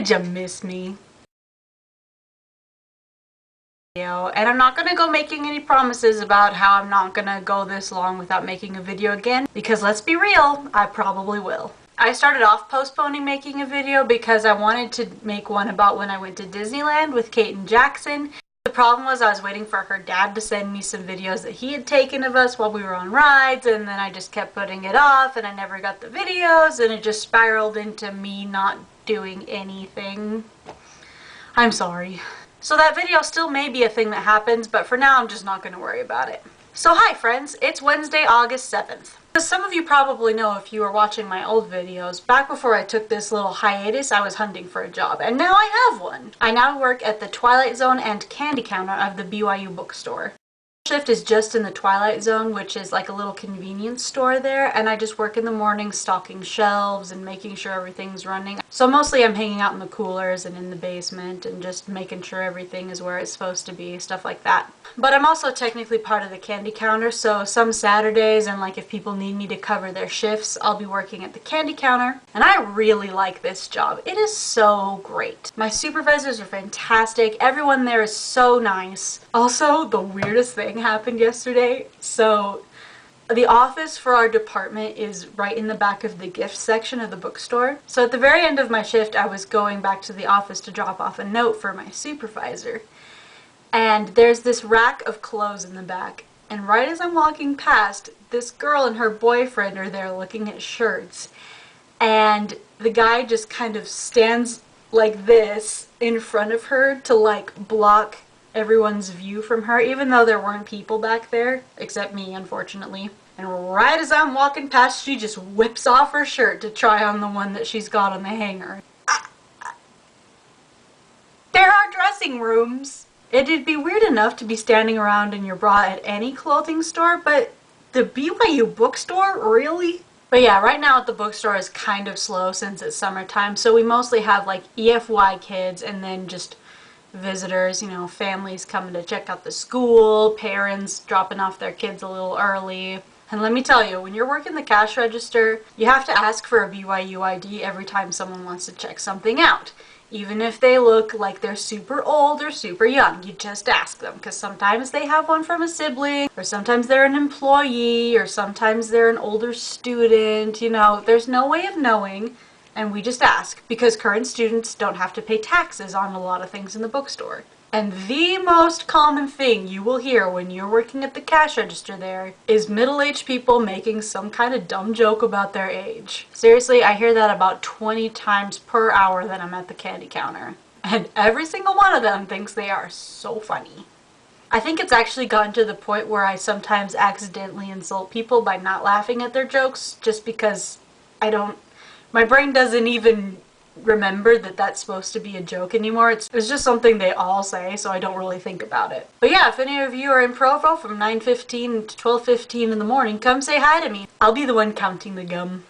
Did you miss me? And I'm not gonna go making any promises about how I'm not gonna go this long without making a video again, because let's be real, I probably will. I started off postponing making a video because I wanted to make one about when I went to Disneyland with Kate and Jackson. The problem was I was waiting for her dad to send me some videos that he had taken of us while we were on rides, and then I just kept putting it off and I never got the videos, and it just spiraled into me not doing anything. I'm sorry. So that video still may be a thing that happens, but for now I'm just not going to worry about it. So hi friends, it's Wednesday, August 7th. As some of you probably know if you were watching my old videos, back before I took this little hiatus, I was hunting for a job, and now I have one. I now work at the Twilight Zone and Candy Counter of the BYU Bookstore. Shift is just in the Twilight Zone, which is like a little convenience store there, and I just work in the morning stocking shelves and making sure everything's running. So mostly I'm hanging out in the coolers and in the basement and just making sure everything is where it's supposed to be, stuff like that. But I'm also technically part of the candy counter, so some Saturdays and like if people need me to cover their shifts, I'll be working at the candy counter. And I really like this job. It is so great. My supervisors are fantastic. Everyone there is so nice. Also, the weirdest thing happened yesterday. So the office for our department is right in the back of the gift section of the bookstore. So at the very end of my shift, I was going back to the office to drop off a note for my supervisor. And there's this rack of clothes in the back. And right as I'm walking past, this girl and her boyfriend are there looking at shirts. And the guy just kind of stands like this in front of her to like block everyone's view from her, even though there weren't people back there, except me, unfortunately. And right as I'm walking past, she just whips off her shirt to try on the one that she's got on the hanger. There are dressing rooms. It'd be weird enough to be standing around in your bra at any clothing store, but the BYU bookstore? Really? But yeah, right now at the bookstore is kind of slow since it's summertime, so we mostly have like EFY kids and then just visitors, you know, families coming to check out the school, parents dropping off their kids a little early. And let me tell you, when you're working the cash register, you have to ask for a BYU ID every time someone wants to check something out. Even if they look like they're super old or super young, you just ask them, because sometimes they have one from a sibling, or sometimes they're an employee, or sometimes they're an older student. You know, there's no way of knowing, and we just ask, because current students don't have to pay taxes on a lot of things in the bookstore. And the most common thing you will hear when you're working at the cash register there is middle-aged people making some kind of dumb joke about their age. Seriously, I hear that about 20 times per hour that I'm at the candy counter. And every single one of them thinks they are so funny. I think it's actually gotten to the point where I sometimes accidentally insult people by not laughing at their jokes just because my brain doesn't even remember that that's supposed to be a joke anymore. It's just something they all say, so I don't really think about it. But yeah, if any of you are in Provo from 9:15 to 12:15 in the morning, come say hi to me. I'll be the one counting the gum.